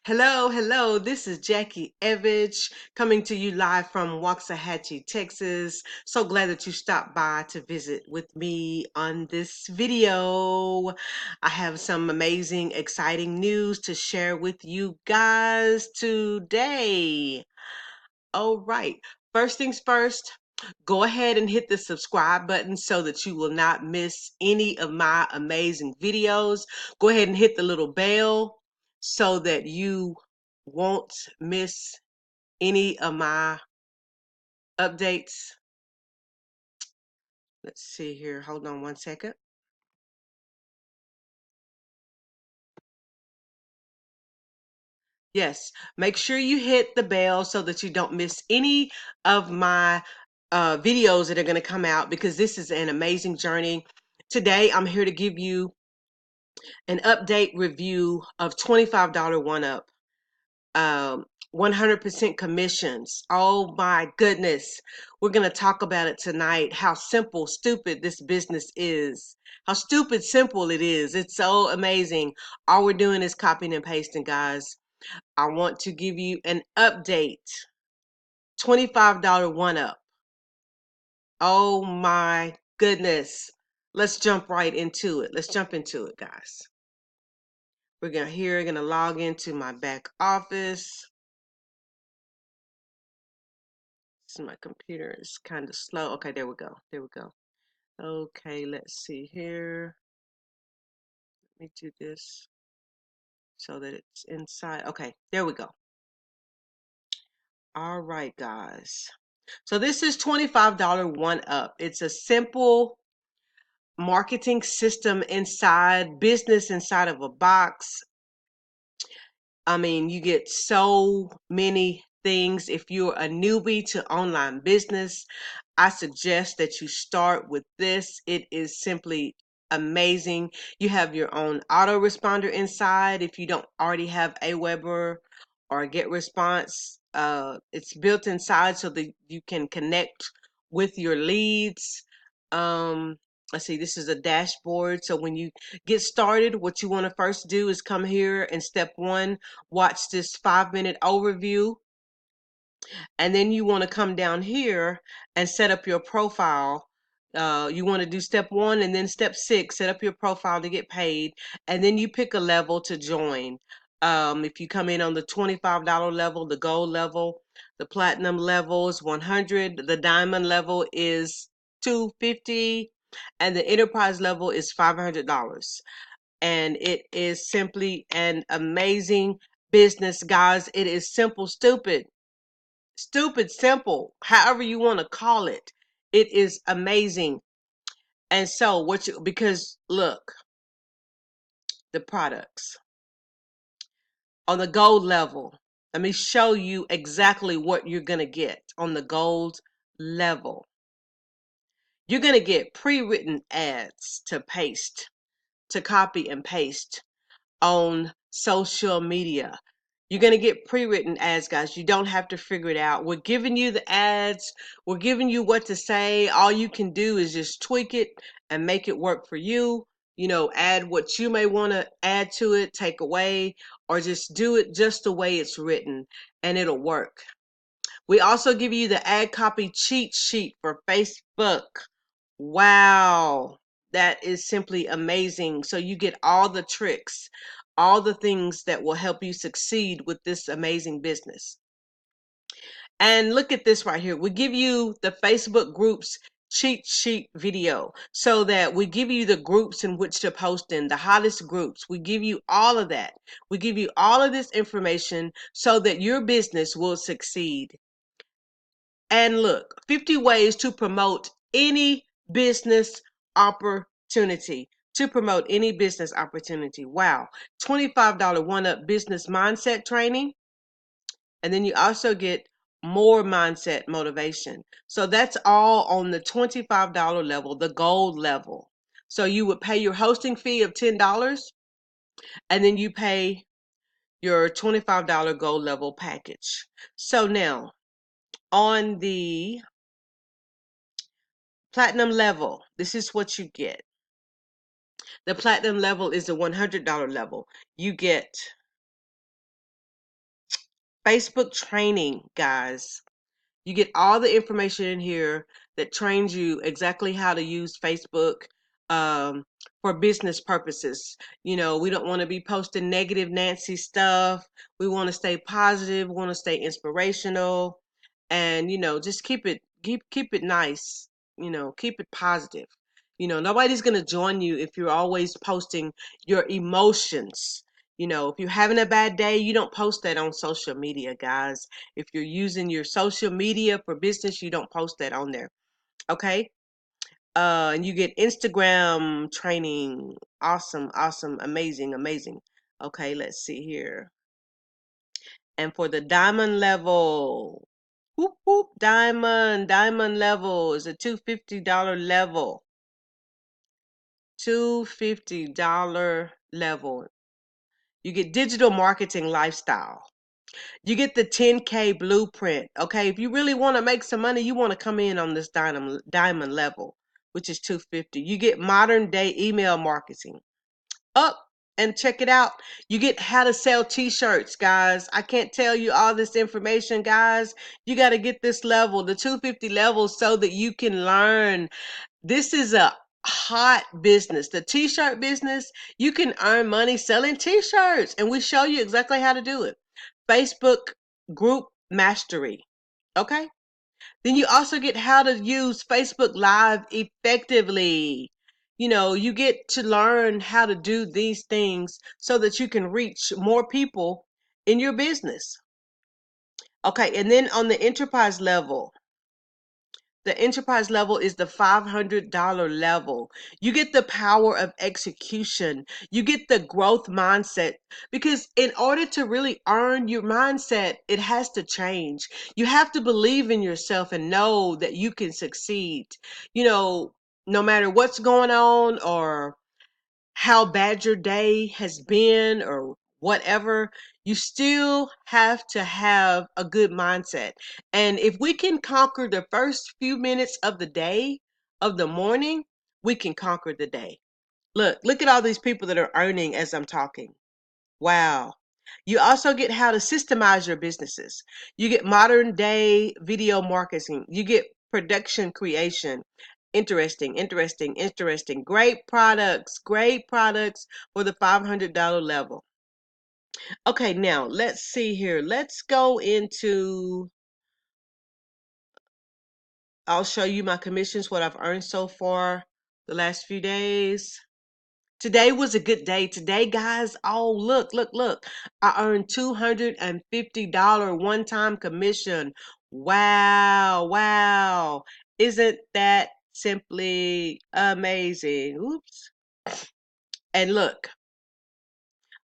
Hello. This is Jackie Evich coming to you live from Waxahachie, Texas. So glad that you stopped by to visit with me on this video. I have some amazing, exciting news to share with you guys today. All right. First things first, go ahead and hit the subscribe button so that you will not miss any of my amazing videos. Go ahead and hit the little bell so that you won't miss any of my updates. Let's see here. Hold on one second. Yes, make sure you hit the bell so that you don't miss any of my videos that are going to come out, because this is an amazing journey. Today, I'm here to give you an update review of $25 one-up. 100% commissions. Oh my goodness. We're going to talk about it tonight. How simple, stupid this business is. How stupid simple it is. It's so amazing. All we're doing is copying and pasting, guys. I want to give you an update. $25 one-up. Oh my goodness. Let's jump right into it. Let's jump into it, guys. We're gonna log into my back office. My computer is kind of slow. Okay, there we go. Okay, let's see here. Let me do this so that it's inside. Okay, there we go. All right, guys. So this is $25 one-up. It's a simple marketing system business inside of a box. I mean, you get so many things. If you're a newbie to online business, I suggest that you start with this. It is simply amazing. You have your own autoresponder inside. If you don't already have Aweber or GetResponse, it's built inside so that you can connect with your leads. Let's see, this is a dashboard. So when you get started, what you want to first do is come here and step one, watch this 5-minute overview. And then you want to come down here and set up your profile. You want to do step one and then step 6, set up your profile to get paid. And then you pick a level to join. If you come in on the $25 level, the gold level, the platinum level is 100, the diamond level is 250, and the enterprise level is $500. And it is simply an amazing business, guys. It is simple, stupid simple, however you want to call it. It is amazing. And so because look, the products on the gold level, let me show you exactly what you're going to get on the gold level. You're going to get pre-written ads to copy and paste on social media. You're going to get pre-written ads, guys. You don't have to figure it out. We're giving you the ads. We're giving you what to say. All you can do is just tweak it and make it work for you. You know, add what you may want to add to it, take away, or just do it just the way it's written, and it'll work. We also give you the ad copy cheat sheet for Facebook. Wow, that is simply amazing. So you get all the tricks, all the things that will help you succeed with this amazing business. And look at this right here. We give you the Facebook groups cheat sheet video so that we give you the groups in which to post in, the hottest groups. We give you all of that. We give you all of this information so that your business will succeed. And look, 50 ways to promote any business opportunity. Wow. $25 one-up business mindset training. And then you also get more mindset motivation. So that's all on the $25 level, the gold level. So you would pay your hosting fee of $10, and then you pay your $25 gold level package. So now on the platinum level, this is what you get. The platinum level is the $100 level. You get Facebook training, guys. You get all the information in here that trains you exactly how to use Facebook um, for business purposes. You know, we don't want to be posting negative Nancy stuff. We want to stay positive. We want to stay inspirational, and just keep it nice. Keep it positive. Nobody's gonna join you if you're always posting your emotions. If you're having a bad day, you don't post that on social media, guys. If you're using your social media for business, you don't post that on there. Okay? And you get Instagram training. Awesome, awesome, amazing, amazing. Okay, let's see here. And for the diamond level, whoop whoop, diamond level is a $250 level. $250 level. You get digital marketing lifestyle. You get the 10K blueprint. Okay, if you really want to make some money, you want to come in on this diamond level, which is 250. You get modern day email marketing. Up and check it out. You get how to sell t-shirts, guys. I can't tell you all this information, guys. You got to get this level, the 250 level, so that you can learn. This is a hot business. The t-shirt business, you can earn money selling t-shirts, and we show you exactly how to do it. Facebook group mastery. Okay? Then you also get how to use Facebook Live effectively. You get to learn how to do these things so that you can reach more people in your business. Okay, and then on the enterprise level, the enterprise level is the $500 level. You get the power of execution. You get the growth mindset, because in order to really earn your mindset, it has to change. You have to believe in yourself and know that you can succeed. No matter what's going on or how bad your day has been or whatever, you still have to have a good mindset. And if we can conquer the first few minutes of the day, of the morning, we can conquer the day. Look at all these people that are earning as I'm talking. Wow. You also get how to systemize your businesses. You get modern day video marketing. You get production creation. Interesting, interesting, interesting. Great products for the $500 level. Okay, now let's see here. Let's go into, I'll show you my commissions, what I've earned so far the last few days. Today was a good day. Today, guys, oh, look. I earned $250 one-time commission. Wow, wow. Isn't that simply amazing? Oops. And look,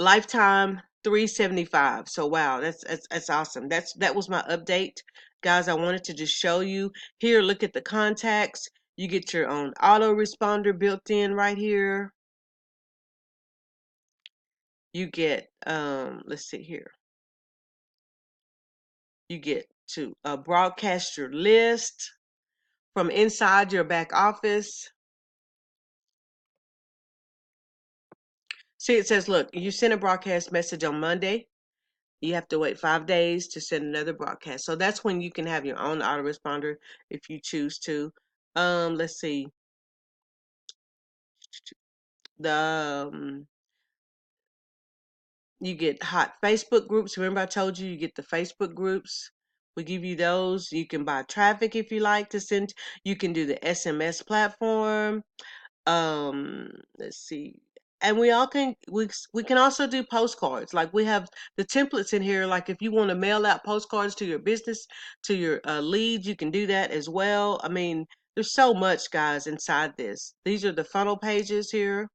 lifetime 375. So wow, that's awesome. That was my update. Guys, I wanted to just show you. Here, look at the contacts. You get your own autoresponder built in right here. You get let's see here, you get to broadcast your list from inside your back office. See, it says, look, you send a broadcast message on Monday, you have to wait 5 days to send another broadcast. So that's when you can have your own autoresponder if you choose to. Let's see, the you get hot Facebook groups. Remember I told you get the Facebook groups. We give you those. You can buy traffic if you like to send. You can do the SMS platform. Let's see. And we can also do postcards. Like we have the templates in here. Like if you want to mail out postcards to your business, to your leads, you can do that as well. I mean, there's so much, guys, inside this. These are the funnel pages here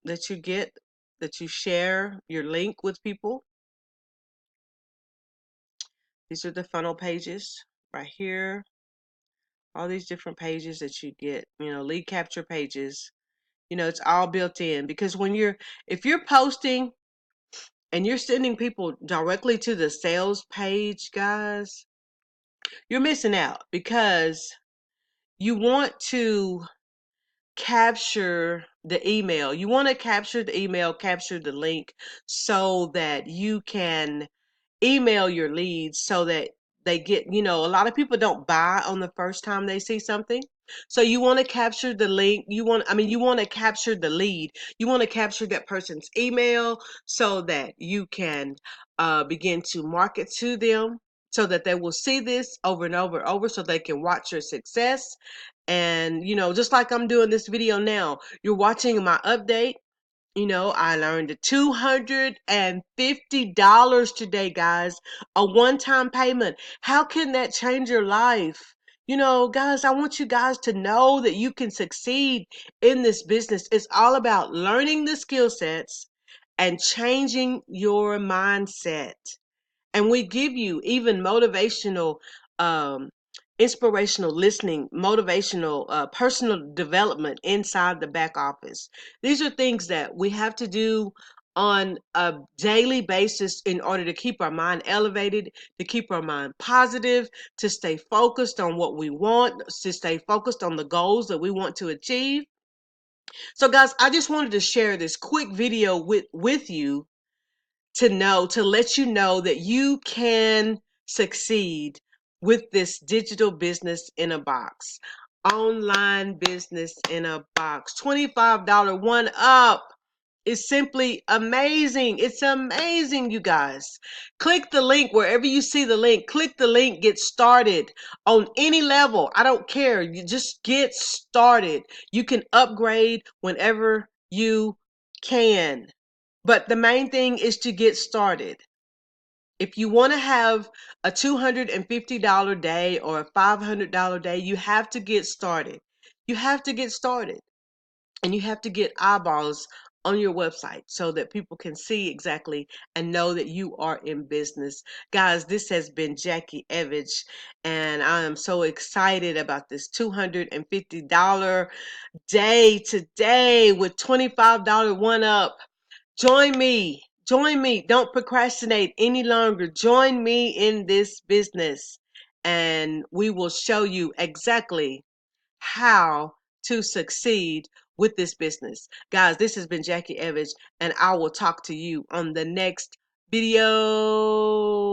that you get, that you share your link with people. These are the funnel pages right here. All these different pages that you get, lead capture pages. It's all built in, because if you're posting and you're sending people directly to the sales page, guys, you're missing out, because you want to capture the email. You want to capture the email, capture the link, so that you can email your leads so that they get, a lot of people don't buy on the first time they see something. So you want to capture the link. You want to capture the lead. You want to capture that person's email so that you can begin to market to them so that they will see this over and over and over so they can watch your success. And, just like I'm doing this video now, you're watching my update. I learned $250 today, guys. A one-time payment. How can that change your life? Guys, I want you guys to know that you can succeed in this business. It's all about learning the skill sets and changing your mindset. And we give you even motivational, um, inspirational listening, motivational, personal development inside the back office. These are things that we have to do on a daily basis in order to keep our mind elevated, to keep our mind positive, to stay focused on what we want, to stay focused on the goals that we want to achieve. So guys, I just wanted to share this quick video with you to let you know that you can succeed with this digital business in a box. Online business in a box. $25 one up is simply amazing. It's amazing, you guys. Click the link wherever you see the link. Click the link, get started on any level. I don't care. You just get started. You can upgrade whenever you can. But the main thing is to get started. If you want to have a $250 day or a $500 day, you have to get started. You have to get started. And you have to get eyeballs on your website so that people can see exactly and know that you are in business. Guys, this has been Jackie Evich, and I am so excited about this $250 day today with $25 one up. Join me. Join me. Don't procrastinate any longer. Join me in this business, and we will show you exactly how to succeed with this business. Guys, this has been Jackie Evich, and I will talk to you on the next video.